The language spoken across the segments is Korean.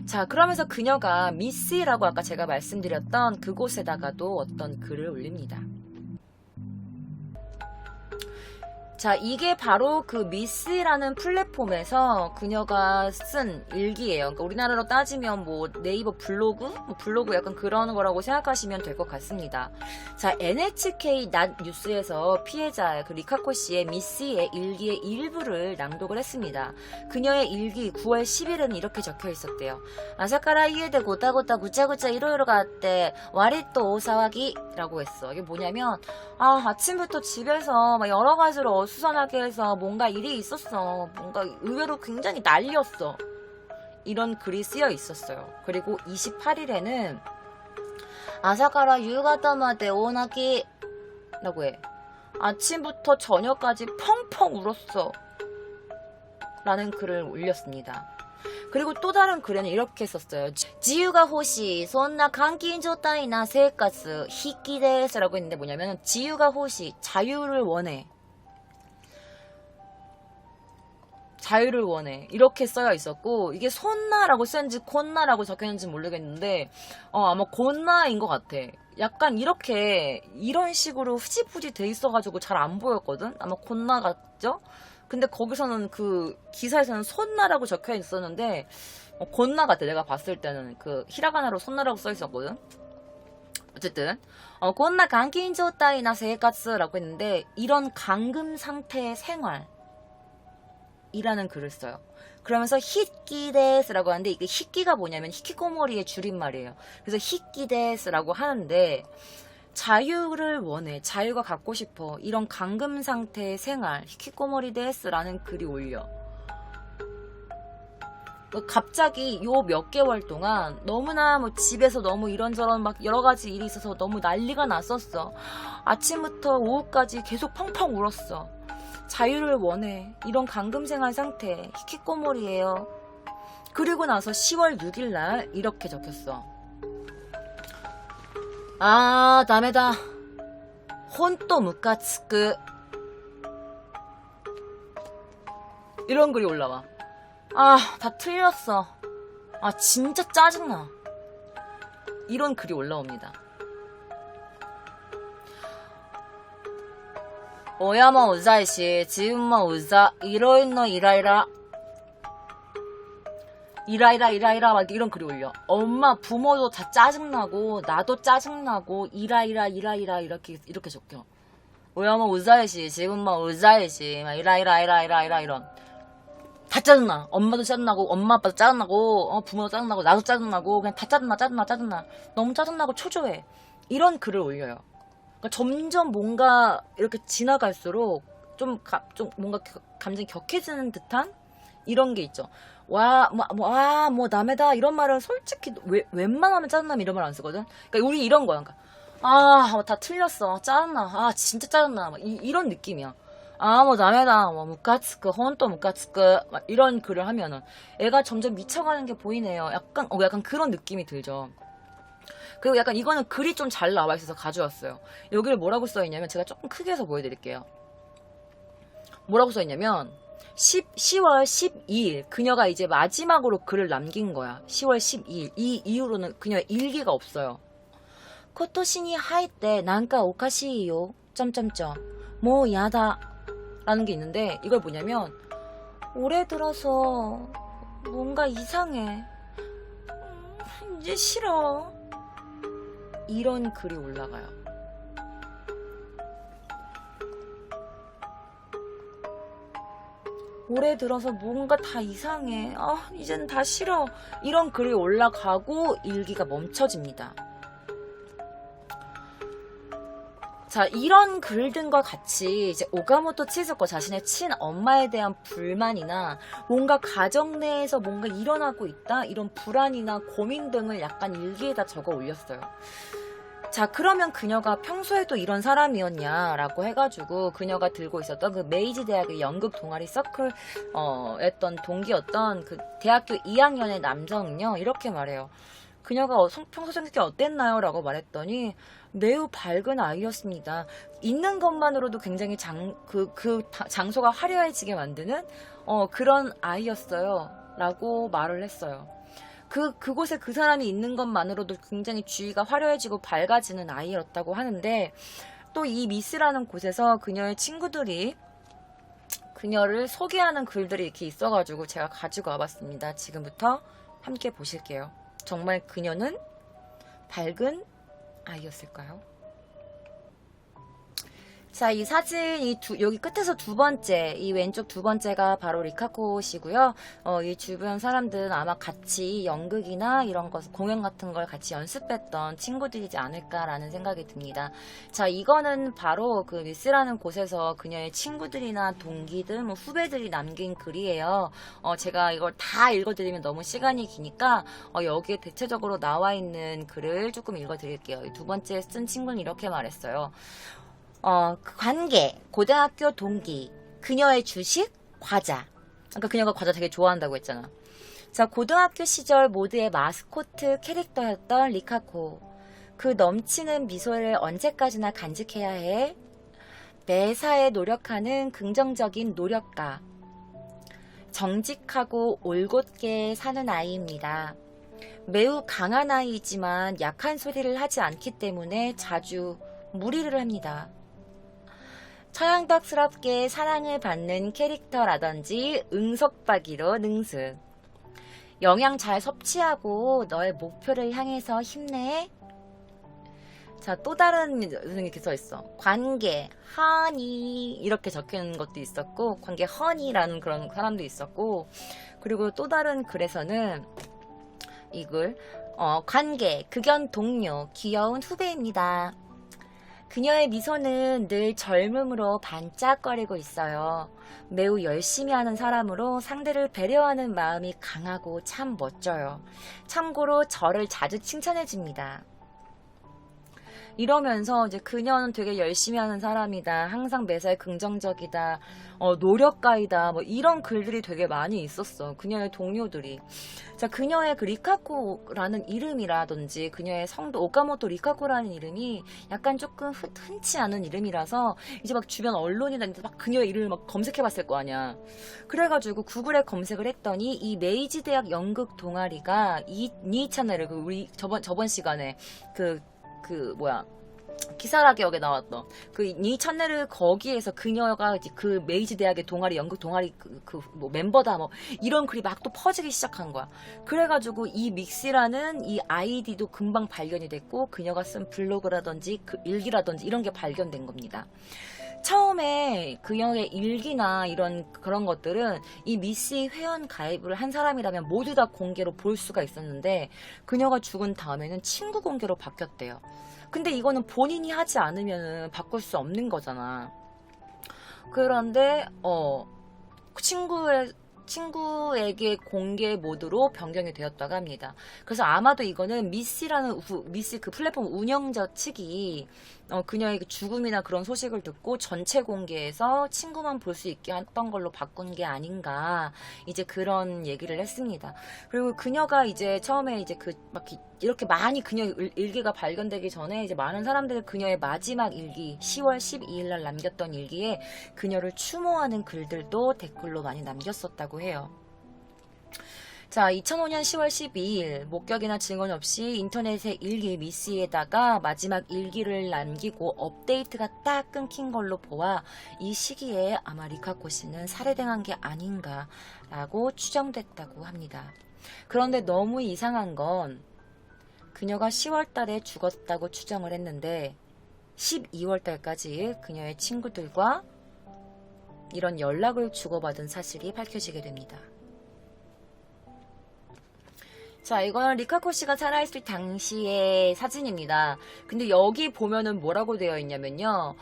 자, 그러면서 그녀가 미스라고 아까 제가 말씀드렸던 그곳에다가도 어떤 글을 올립니다. 자, 이게 바로 그 미스라는 플랫폼에서 그녀가 쓴 일기예요. 그러니까 우리나라로 따지면 뭐 네이버 블로그? 뭐 블로그 약간 그런 거라고 생각하시면 될 것 같습니다. 자, NHK 낮 뉴스에서 피해자 그 리카코 씨의 미스의 일기의 일부를 낭독을 했습니다. 그녀의 일기 9월 10일에는 이렇게 적혀 있었대요. 아사카라 이에데 고타고타 구짜구짜 이로이로 가때 와리또 오사와기 라고 했어. 이게 뭐냐면 아침부터 집에서 막 여러 가지로 어수선하게 해서 뭔가 일이 있었어. 뭔가 의외로 굉장히 난리였어. 이런 글이 쓰여 있었어요. 그리고 28일에는 아사카라 유가타마데 오나기 라고 해. 아침부터 저녁까지 펑펑 울었어. 라는 글을 올렸습니다. 그리고 또 다른 글에는 이렇게 썼어요. 지유가 호시, 손나 감기인状態나 생活, 히키데스 라고 했는데 뭐냐면 지유가 호시, 자유를 원해. 자유를 원해. 이렇게 써여 있었고, 이게 손나라고 쓰였는지 곤나라고 적혀있는지 모르겠는데, 아마 곤나인 것 같아. 약간 이렇게, 이런 식으로 흐지부지 돼 있어가지고 잘 안 보였거든? 아마 곤나 같죠? 근데 거기서는 그 기사에서는 손나라고 적혀 있었는데 곤나 같아. 내가 봤을 때는 그 히라가나로 손나라고 써 있었거든. 어쨌든 곤나 감기인状態나 생活라고 했는데 이런 감금 상태의 생활 이라는 글을 써요. 그러면서 히키데스라고 하는데 이게 히키가 뭐냐면 히키코모리의 줄임말이에요. 그래서 히키데스라고 하는데 자유를 원해. 자유가 갖고 싶어. 이런 감금 상태의 생활. 히키코모리 데스라는 글이 올려. 갑자기 요 몇 개월 동안 너무나 뭐 집에서 너무 이런저런 막 여러 가지 일이 있어서 너무 난리가 났었어. 아침부터 오후까지 계속 펑펑 울었어. 자유를 원해. 이런 감금 생활 상태. 히키코모리예요. 그리고 나서 10월 6일 날 이렇게 적혔어. 다메다. 혼또 무카츠크. 이런 글이 올라와. 다 틀렸어. 진짜 짜증나. 이런 글이 올라옵니다. 오야마 우자이시, 지은마 우자, 이로인노 이라이라. 이라이라 막 이런 글이 올려. 엄마 부모도 다 짜증나고 나도 짜증나고 이라이라 이렇게 적혀. 오야마 우자이시 지금마 우자이시 막 이라이라 이런 다 짜증나. 엄마도 짜증나고 엄마 아빠도 짜증나고 부모도 짜증나고 나도 짜증나고 그냥 다 짜증나 너무 짜증나고 초조해. 이런 글을 올려요. 그러니까 점점 뭔가 이렇게 지나갈수록 좀 뭔가 감정이 격해지는 듯한 이런 게 있죠. 뭐, 남에다 이런 말은 솔직히 웬만하면 짜증나면 이런 말 안 쓰거든? 그러니까 우리 이런 거야. 그러니까, 다 틀렸어. 짜증나. 진짜 짜증나. 막 이런 느낌이야. 뭐, 남에다, 뭐, 무카츠크, 혼또 무카츠크, 막 이런 글을 하면은 애가 점점 미쳐가는 게 보이네요. 약간 그런 느낌이 들죠. 그리고 약간 이거는 글이 좀 잘 나와 있어서 가져왔어요. 여기를 뭐라고 써있냐면, 제가 조금 크게 해서 보여드릴게요. 뭐라고 써있냐면, 10월 12일 그녀가 이제 마지막으로 글을 남긴 거야. 10월 12일 이 이후로는 그녀의 일기가 없어요. 코토시니 하이때 난가 오카시요 점점점 뭐 야다 라는 게 있는데 이걸 뭐냐면 올해 들어서 뭔가 이상해. 이제 싫어. 이런 글이 올라가요. 올해 들어서 뭔가 다 이상해. 이제는 다 싫어. 이런 글이 올라가고 일기가 멈춰집니다. 자, 이런 글들과 같이 이제 오가모토 치즈코 자신의 친엄마에 대한 불만이나 뭔가 가정 내에서 뭔가 일어나고 있다 이런 불안이나 고민 등을 약간 일기에다 적어 올렸어요. 자, 그러면 그녀가 평소에도 이런 사람이었냐라고 해가지고 그녀가 들고 있었던 그 메이지 대학의 연극 동아리 서클 했던 동기였던 그 대학교 2학년의 남성은요 이렇게 말해요. 그녀가 평소 성격이 어땠나요? 라고 말했더니 매우 밝은 아이였습니다. 있는 것만으로도 굉장히 장소가 화려해지게 만드는 그런 아이였어요. 라고 말을 했어요. 그곳에 그 사람이 있는 것만으로도 굉장히 주위가 화려해지고 밝아지는 아이였다고 하는데, 또 이 미스라는 곳에서 그녀의 친구들이 그녀를 소개하는 글들이 이렇게 있어가지고 제가 가지고 와봤습니다. 지금부터 함께 보실게요. 정말 그녀는 밝은 아이였을까요? 자, 이 사진, 여기 끝에서 두 번째, 이 왼쪽 두 번째가 바로 리카코 씨고요. 이 주변 사람들은 아마 같이 연극이나 이런 것, 공연 같은 걸 같이 연습했던 친구들이지 않을까라는 생각이 듭니다. 자, 이거는 바로 그 미스라는 곳에서 그녀의 친구들이나 동기들, 뭐 후배들이 남긴 글이에요. 제가 이걸 다 읽어드리면 너무 시간이 기니까, 여기에 대체적으로 나와 있는 글을 조금 읽어드릴게요. 이 두 번째 쓴 친구는 이렇게 말했어요. 그 관계, 고등학교 동기, 그녀의 주식, 과자. 아까 그녀가 과자 되게 좋아한다고 했잖아. 자, 고등학교 시절 모두의 마스코트 캐릭터였던 리카코. 그 넘치는 미소를 언제까지나 간직해야 해? 매사에 노력하는 긍정적인 노력가. 정직하고 올곧게 사는 아이입니다. 매우 강한 아이이지만 약한 소리를 하지 않기 때문에 자주 무리를 합니다. 처양덕스럽게 사랑을 받는 캐릭터라든지 응석박이로 능숙. 영양 잘 섭취하고 너의 목표를 향해서 힘내. 자, 또 다른 이렇게 써있어. 관계, 허니 이렇게 적혀있는 것도 있었고, 관계 허니라는 그런 사람도 있었고, 그리고 또 다른 글에서는 이 글, 관계, 극연 동료, 귀여운 후배입니다. 그녀의 미소는 늘 젊음으로 반짝거리고 있어요. 매우 열심히 하는 사람으로 상대를 배려하는 마음이 강하고 참 멋져요. 참고로 저를 자주 칭찬해줍니다. 이러면서 이제 그녀는 되게 열심히 하는 사람이다. 항상 매사에 긍정적이다. 노력가이다. 뭐 이런 글들이 되게 많이 있었어. 그녀의 동료들이. 자, 그녀의 그 리카코라는 이름이라든지 그녀의 성도 오카모토 리카코라는 이름이 약간 조금 흔치 않은 이름이라서 이제 막 주변 언론이나 막 그녀의 이름을 막 검색해봤을 거 아니야. 그래가지고 구글에 검색을 했더니 이 메이지 대학 연극 동아리가 이 채널을 우리 저번 시간에 기사라기역에 나왔던 이 채널을 거기에서 그녀가 이제 그 메이지 대학의 동아리 연극 동아리 뭐 멤버다 뭐 이런 글이 막 또 퍼지기 시작한 거야. 그래가지고 이 믹시라는 이 아이디도 금방 발견이 됐고 그녀가 쓴 블로그라든지 그 일기라든지 이런 게 발견된 겁니다. 처음에 그녀의 일기나 그런 것들은 이 미시 회원 가입을 한 사람이라면 모두 다 공개로 볼 수가 있었는데 그녀가 죽은 다음에는 친구 공개로 바뀌었대요. 근데 이거는 본인이 하지 않으면 바꿀 수 없는 거잖아. 그런데 친구에게 공개 모드로 변경이 되었다고 합니다. 그래서 아마도 이거는 미시 그 플랫폼 운영자 측이 그녀의 죽음이나 그런 소식을 듣고 전체 공개해서 친구만 볼 수 있게 했던 걸로 바꾼 게 아닌가 이제 그런 얘기를 했습니다. 그리고 그녀가 이제 처음에 이제 이렇게 많이 그녀의 일기가 발견되기 전에 이제 많은 사람들이 그녀의 마지막 일기 10월 12일 날 남겼던 일기에 그녀를 추모하는 글들도 댓글로 많이 남겼었다고 해요. 자, 2005년 10월 12일 목격이나 증언 없이 인터넷에 일기 미시에다가 마지막 일기를 남기고 업데이트가 딱 끊긴 걸로 보아 이 시기에 아마 리카코 씨는 살해당한 게 아닌가라고 추정됐다고 합니다. 그런데 너무 이상한 건 그녀가 10월 달에 죽었다고 추정을 했는데 12월 달까지 그녀의 친구들과 이런 연락을 주고받은 사실이 밝혀지게 됩니다. 자, 이건 리카코 씨가 살아있을 당시의 사진입니다. 근데 여기 보면은 뭐라고 되어 있냐면요.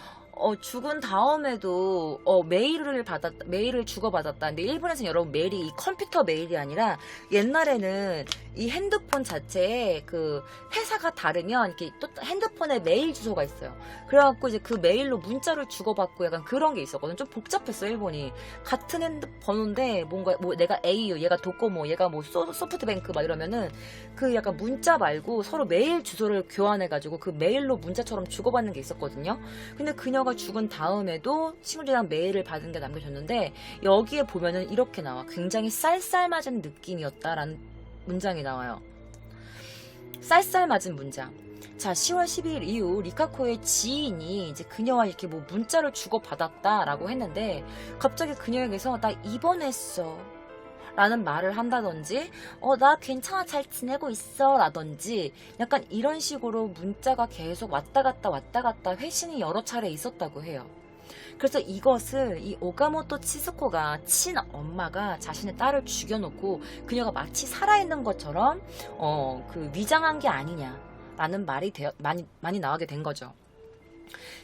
죽은 다음에도 메일을 주고받았다. 근데 일본에서는 여러분 메일이 이 컴퓨터 메일이 아니라 옛날에는 이 핸드폰 자체에 그 회사가 다르면 이렇게 또 핸드폰에 메일 주소가 있어요. 그래갖고 이제 그 메일로 문자를 주고받고 약간 그런 게 있었거든. 좀 복잡했어 일본이. 같은 핸드번호인데 뭔가 뭐 내가 au, 얘가 도코모, 얘가 뭐 소프트뱅크 막 이러면은 그 약간 문자 말고 서로 메일 주소를 교환해가지고 그 메일로 문자처럼 주고받는 게 있었거든요. 근데 그녀가 죽은 다음에도 친구들이랑 메일을 받은 게 남겨졌는데 여기에 보면은 이렇게 나와. 굉장히 쌀쌀맞은 느낌이었다라는 문장이 나와요. 쌀쌀 맞은 문장. 자, 10월 12일 이후 리카코의 지인이 이제 그녀와 이렇게 뭐 문자를 주고받았다라고 했는데 갑자기 그녀에게서 나 입원했어 라는 말을 한다든지 나 괜찮아 잘 지내고 있어 라든지 약간 이런 식으로 문자가 계속 왔다 갔다 회신이 여러 차례 있었다고 해요. 그래서 이것을 이 오가모토 치스코가 친엄마가 자신의 딸을 죽여놓고 그녀가 마치 살아있는 것처럼 그 위장한 게 아니냐라는 말이 많이 나오게 된 거죠.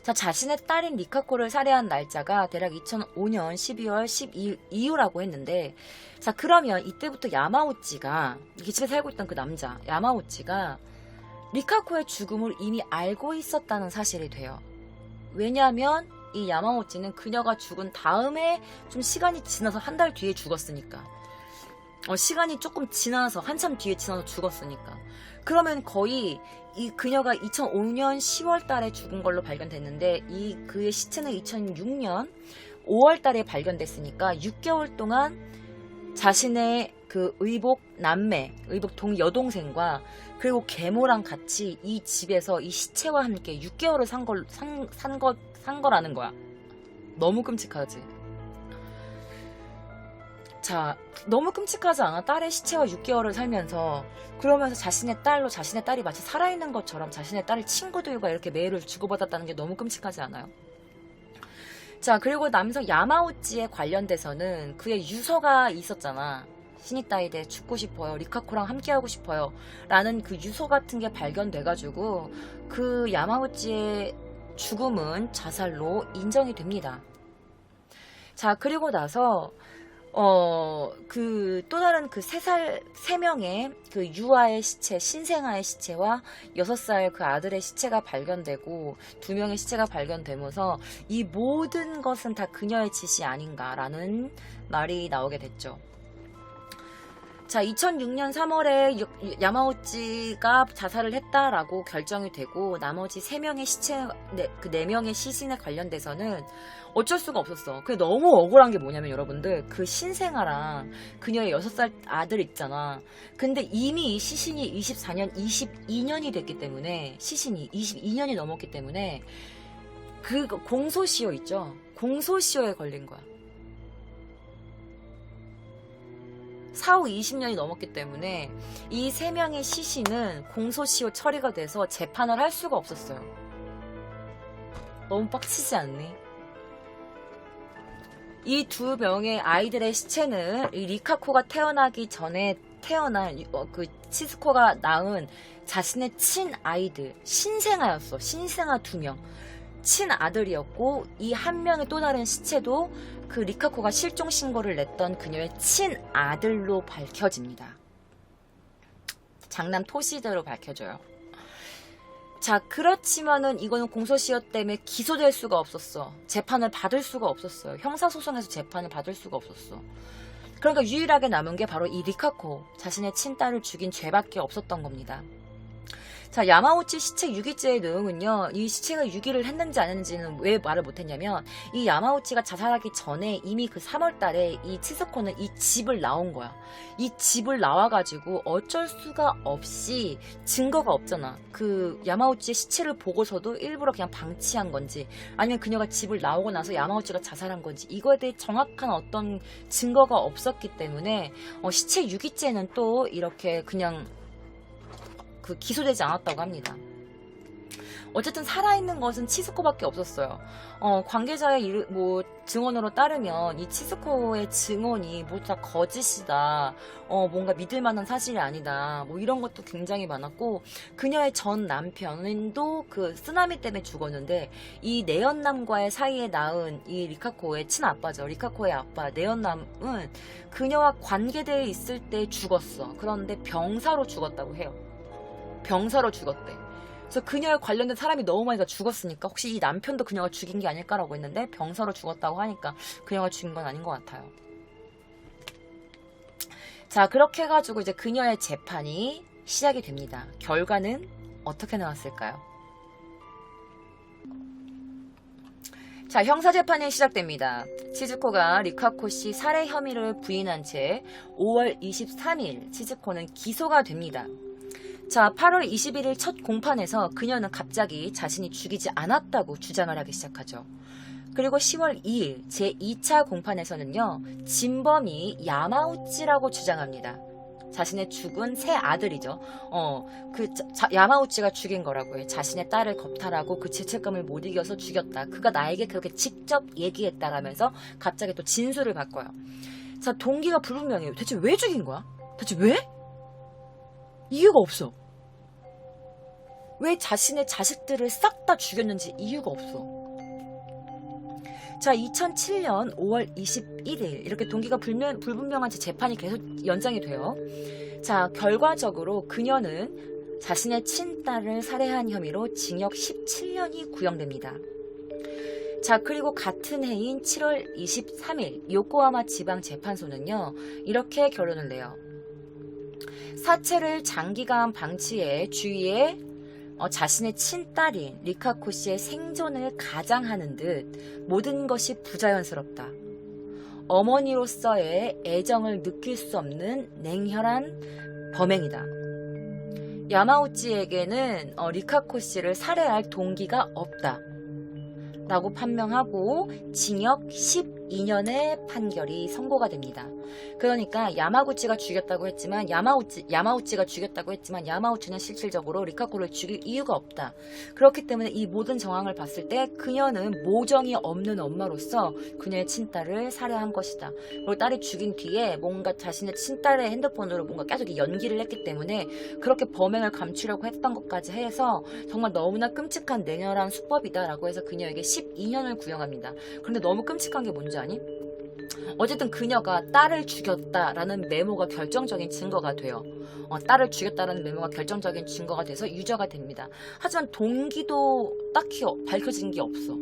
자, 자신의 딸인 리카코를 살해한 날짜가 대략 2005년 12월 12일 이후라고 했는데, 자, 그러면 이때부터 야마우치가, 이 집에 살고 있던 그 남자 야마우치가 리카코의 죽음을 이미 알고 있었다는 사실이 돼요. 왜냐하면 이 야마우치는 그녀가 죽은 다음에 좀 시간이 지나서 한 달 뒤에 죽었으니까, 시간이 조금 지나서 한참 뒤에 지나서 죽었으니까, 그러면 거의 이 그녀가 2005년 10월 달에 죽은 걸로 발견됐는데 이 그의 시체는 2006년 5월 달에 발견됐으니까 6개월 동안 자신의 그 의복 남매, 의복 여동생과 그리고 계모랑 같이 이 집에서 이 시체와 함께 6개월을 산 거라는 거야. 너무 끔찍하지. 자, 너무 끔찍하지 않아? 딸의 시체와 6개월을 살면서 그러면서 자신의 딸이 마치 살아있는 것처럼 자신의 딸의 친구들과 이렇게 메일을 주고받았다는 게 너무 끔찍하지 않아요? 자, 그리고 남성 야마우치에 관련돼서는 그의 유서가 있었잖아. 시니타이데 죽고 싶어요, 리카코랑 함께하고 싶어요 라는 그 유서 같은 게 발견돼가지고 그 야마우치의 죽음은 자살로 인정이 됩니다. 자, 그리고 나서 그 또 다른 그 3명의 그 유아의 시체, 신생아의 시체와 6살 그 아들의 시체가 발견되고 2명의 시체가 발견되면서 이 모든 것은 다 그녀의 짓이 아닌가라는 말이 나오게 됐죠. 자, 2006년 3월에 야마우치가 자살을 했다라고 결정이 되고 나머지 3명의 시체, 그 4명의 시신에 관련돼서는 어쩔 수가 없었어. 그게 너무 억울한 게 뭐냐면 여러분들, 그 신생아랑 그녀의 6살 아들 있잖아. 근데 이미 이 시신이 22년이 됐기 때문에, 시신이 22년이 넘었기 때문에 그 공소시효 있죠? 공소시효에 걸린 거야. 사후 20년이 넘었기 때문에 이 3명의 시신은 공소시효 처리가 돼서 재판을 할 수가 없었어요. 너무 빡치지 않니? 이 2명의 아이들의 시체는 이 리카코가 태어나기 전에 태어난 그 치스코가 낳은 자신의 친아이들, 신생아였어. 신생아 2명. 친아들이었고 이 한 명의 또 다른 시체도 그 리카코가 실종 신고를 냈던 그녀의 친아들로 밝혀집니다. 장남 토시대로 밝혀져요. 자, 그렇지만은 이거는 공소시효 때문에 기소될 수가 없었어. 재판을 받을 수가 없었어요. 형사소송에서 재판을 받을 수가 없었어. 그러니까 유일하게 남은 게 바로 이 리카코, 자신의 친딸을 죽인 죄밖에 없었던 겁니다. 자, 야마우치 시체 유기죄의 내용은요, 이 시체가 유기를 했는지 안 했는지는 왜 말을 못했냐면, 이 야마우치가 자살하기 전에 이미 그 3월 달에 이 치스코는 이 집을 나온 거야. 이 집을 나와가지고 어쩔 수가 없이 증거가 없잖아. 그 야마우치의 시체를 보고서도 일부러 그냥 방치한 건지, 아니면 그녀가 집을 나오고 나서 야마우치가 자살한 건지, 이거에 대해 정확한 어떤 증거가 없었기 때문에 시체 유기죄는 또 이렇게 그냥 그 기소되지 않았다고 합니다. 어쨌든 살아있는 것은 치스코밖에 없었어요. 관계자의 증언으로 따르면 이 치스코의 증언이 모두 다 거짓이다. 뭔가 믿을 만한 사실이 아니다. 뭐 이런 것도 굉장히 많았고, 그녀의 전 남편도 그 쓰나미 때문에 죽었는데 이 내연남과의 사이에 낳은 이 리카코의 친아빠죠. 리카코의 아빠 내연남은 그녀와 관계되어 있을 때 죽었어. 그런데 병사로 죽었다고 해요. 병사로 죽었대. 그래서 그녀에 관련된 사람이 너무 많이 다 죽었으니까 혹시 이 남편도 그녀가 죽인 게 아닐까라고 했는데 병사로 죽었다고 하니까 그녀가 죽인 건 아닌 것 같아요. 자, 그렇게 해가지고 이제 그녀의 재판이 시작이 됩니다. 결과는 어떻게 나왔을까요? 자, 형사재판이 시작됩니다. 치즈코가 리카코 씨 살해 혐의를 부인한 채 5월 23일 치즈코는 기소가 됩니다. 자, 8월 21일 첫 공판에서 그녀는 갑자기 자신이 죽이지 않았다고 주장을 하기 시작하죠. 그리고 10월 2일 제2차 공판에서는요, 진범이 야마우치라고 주장합니다. 자신의 죽은 새 아들이죠. 야마우치가 죽인 거라고 해. 자신의 딸을 겁탈하고 그 죄책감을 못 이겨서 죽였다. 그가 나에게 그렇게 직접 얘기했다라면서 갑자기 또 진술을 바꿔요. 자, 동기가 불분명해요. 대체 왜 죽인 거야? 대체 왜? 이유가 없어. 왜 자신의 자식들을 싹 다 죽였는지 이유가 없어. 자, 2007년 5월 21일 이렇게 동기가 불분명한 채 재판이 계속 연장이 돼요. 자, 결과적으로 그녀는 자신의 친딸을 살해한 혐의로 징역 17년이 구형됩니다. 자, 그리고 같은 해인 7월 23일 요코하마 지방재판소는요, 이렇게 결론을 내요. 사체를 장기간 방치해 주위에 자신의 친딸인 리카코 씨의 생존을 가장하는 듯 모든 것이 부자연스럽다. 어머니로서의 애정을 느낄 수 없는 냉혈한 범행이다. 야마우치에게는 리카코 씨를 살해할 동기가 없다. 라고 판명하고 징역 12년의 판결이 선고가 됩니다. 그러니까 야마우치가 죽였다고 했지만 야마우치는 실질적으로 리카코를 죽일 이유가 없다. 그렇기 때문에 이 모든 정황을 봤을 때 그녀는 모정이 없는 엄마로서 그녀의 친딸을 살해한 것이다. 그리고 딸이 죽인 뒤에 뭔가 자신의 친딸의 핸드폰으로 뭔가 계속 연기를 했기 때문에 그렇게 범행을 감추려고 했던 것까지 해서 정말 너무나 끔찍한 냉혈한 수법이다라고 해서 그녀에게 12년을 구형합니다. 그런데 너무 끔찍한 게 뭔지 아니? 어쨌든 그녀가 딸을 죽였다라는 메모가 결정적인 증거가 돼요. 딸을 죽였다라는 메모가 결정적인 증거가 돼서 유죄가 됩니다. 하지만 동기도 딱히 밝혀진 게 없어.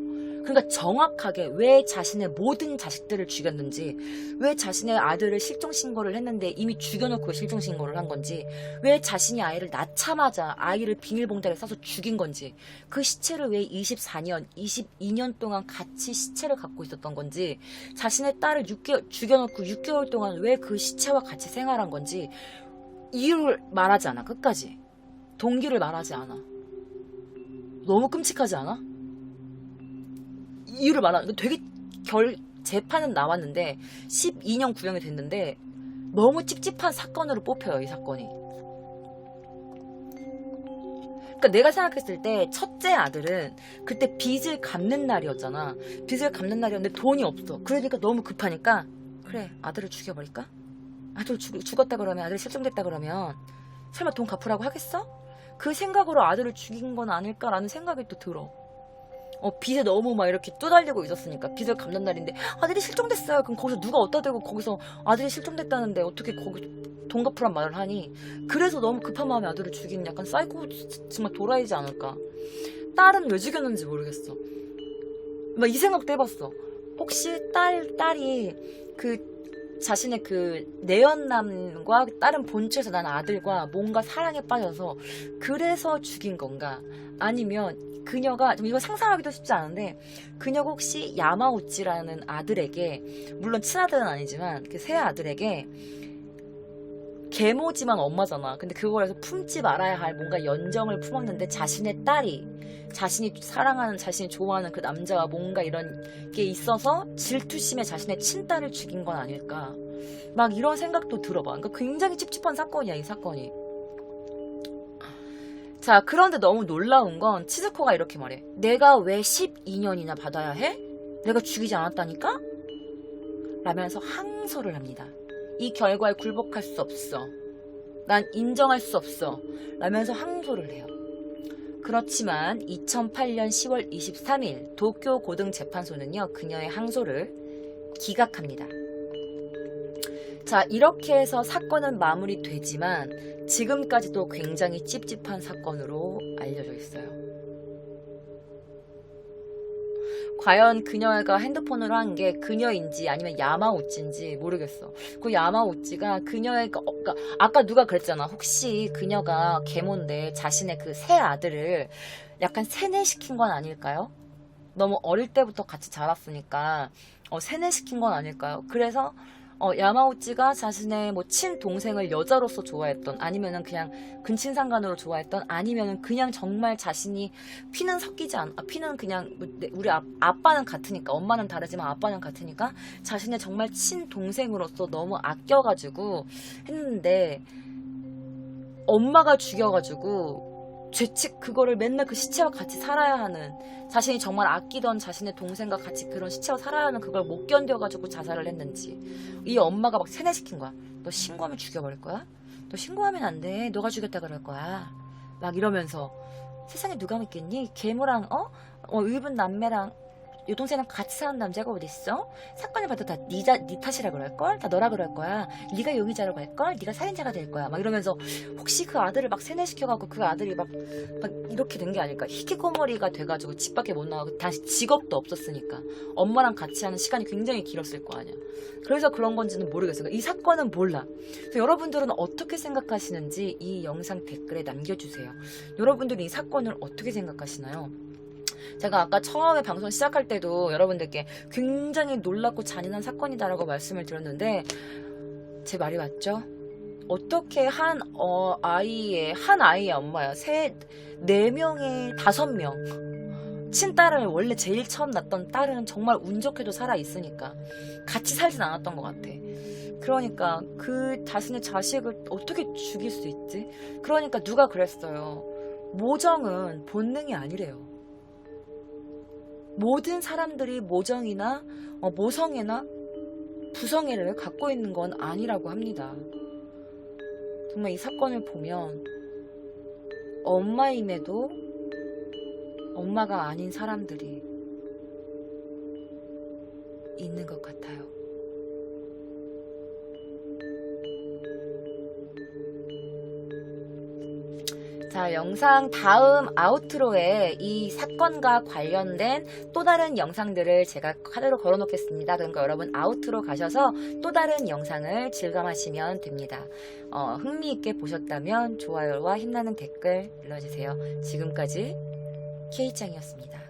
그러니까 정확하게 왜 자신의 모든 자식들을 죽였는지, 왜 자신의 아들을 실종신고를 했는데 이미 죽여놓고 실종신고를 한 건지, 왜 자신이 아이를 낳자마자 아이를 비닐봉다리에 싸서 죽인 건지, 그 시체를 왜 22년 동안 같이 시체를 갖고 있었던 건지, 자신의 딸을 죽여놓고 6개월 동안 왜 그 시체와 같이 생활한 건지 이유를 말하지 않아. 끝까지 동기를 말하지 않아. 너무 끔찍하지 않아? 이유를 말하는 되게 재판은 나왔는데 12년 구형이 됐는데 너무 찝찝한 사건으로 뽑혀요, 이 사건이. 그러니까 내가 생각했을 때 첫째 아들은 그때 빚을 갚는 날이었잖아. 빚을 갚는 날이었는데 돈이 없어. 그러니까 너무 급하니까 그래, 아들을 죽여버릴까? 아들 죽었다 그러면, 아들 실종됐다 그러면 설마 돈 갚으라고 하겠어? 그 생각으로 아들을 죽인 건 아닐까라는 생각이 또 들어. 빚에 너무 막 이렇게 쪼달리고 있었으니까. 빚을 갚는 날인데 아들이 실종됐어요. 그럼 거기서 누가 어디다 대고 거기서 아들이 실종됐다는데 어떻게 거기 돈 갚으란 말을 하니? 그래서 너무 급한 마음에 아들을 죽이는 약간 사이코, 정말 도라이지 않을까. 딸은 왜 죽였는지 모르겠어. 막 이 생각도 해봤어. 혹시 딸이 그 자신의 그 내연남과 다른 본체에서 난 아들과 뭔가 사랑에 빠져서 그래서 죽인 건가? 아니면 그녀가, 좀 이거 상상하기도 쉽지 않은데, 그녀가 혹시 야마우치라는 아들에게, 물론 친아들은 아니지만 그 새 아들에게 계모지만 엄마잖아. 근데 그걸 해서 품지 말아야 할 뭔가 연정을 품었는데 자신의 딸이 자신이 사랑하는, 자신이 좋아하는 그 남자와 뭔가 이런 게 있어서 질투심에 자신의 친딸을 죽인 건 아닐까. 막 이런 생각도 들어봐. 그러니까 굉장히 찝찝한 사건이야, 이 사건이. 자, 그런데 너무 놀라운 건 치즈코가 이렇게 말해. 내가 왜 12년이나 받아야 해? 내가 죽이지 않았다니까? 라면서 항소를 합니다. 이 결과에 굴복할 수 없어. 난 인정할 수 없어. 라면서 항소를 해요. 그렇지만 2008년 10월 23일 도쿄 고등재판소는요, 그녀의 항소를 기각합니다. 자, 이렇게 해서 사건은 마무리되지만 지금까지도 굉장히 찝찝한 사건으로 알려져 있어요. 과연 그녀가 핸드폰으로 한 게 그녀인지 아니면 야마우치인지 모르겠어. 그 야마우치가 그녀의, 그러니까 아까 누가 그랬잖아. 혹시 그녀가 계모인데 자신의 그 새 아들을 약간 세뇌시킨 건 아닐까요? 너무 어릴 때부터 같이 자랐으니까 세뇌시킨 건 아닐까요? 그래서 야마우치가 자신의 뭐 친동생을 여자로서 좋아했던, 아니면은 그냥 근친상간으로 좋아했던, 아니면은 그냥 정말 자신이 피는 섞이지 않아, 피는 그냥 우리 아빠는 같으니까, 엄마는 다르지만 아빠는 같으니까 자신의 정말 친동생으로서 너무 아껴가지고 했는데 엄마가 죽여가지고 죄책, 그거를 맨날 그 시체와 같이 살아야 하는, 자신이 정말 아끼던 자신의 동생과 같이 그런 시체와 살아야 하는 그걸 못 견뎌가지고 자살을 했는지, 이 엄마가 막 세뇌시킨 거야. 너 신고하면 죽여버릴 거야? 너 신고하면 안 돼. 너가 죽였다 그럴 거야. 막 이러면서, 세상에 누가 믿겠니? 괴물랑 의붓 남매랑 여동생이랑 같이 사는 남자가 어딨어? 사건을 봐도 다 네 탓이라 그럴걸? 다 너라 그럴 거야. 네가 용의자라고 할걸? 네가 살인자가 될 거야. 막 이러면서 혹시 그 아들을 막 세뇌시켜갖고 그 아들이 막 이렇게 된 게 아닐까. 히키코모리가 돼가지고 집 밖에 못 나가고 다시 직업도 없었으니까 엄마랑 같이 하는 시간이 굉장히 길었을 거 아니야. 그래서 그런 건지는 모르겠어요. 이 사건은 몰라. 그래서 여러분들은 어떻게 생각하시는지 이 영상 댓글에 남겨주세요. 여러분들은 이 사건을 어떻게 생각하시나요? 제가 아까 처음에 방송 시작할 때도 여러분들께 굉장히 놀랍고 잔인한 사건이다라고 말씀을 드렸는데, 제 말이 맞죠? 어떻게 한 아이의 엄마야, 4명에 5명 친딸을, 원래 제일 처음 낳던 딸은 정말 운 좋게도 살아있으니까 같이 살진 않았던 것 같아. 그러니까 그 자신의 자식을 어떻게 죽일 수 있지? 그러니까 누가 그랬어요. 모정은 본능이 아니래요. 모든 사람들이 모정이나 모성애나 부성애를 갖고 있는 건 아니라고 합니다. 정말 이 사건을 보면 엄마임에도 엄마가 아닌 사람들이 있는 것 같아요. 자, 영상 다음 아우트로에 이 사건과 관련된 또 다른 영상들을 제가 카드로 걸어 놓겠습니다. 그러니까 여러분 아우트로 가셔서 또 다른 영상을 즐감하시면 됩니다. 흥미있게 보셨다면 좋아요와 힘나는 댓글 눌러주세요. 지금까지 K짱이었습니다.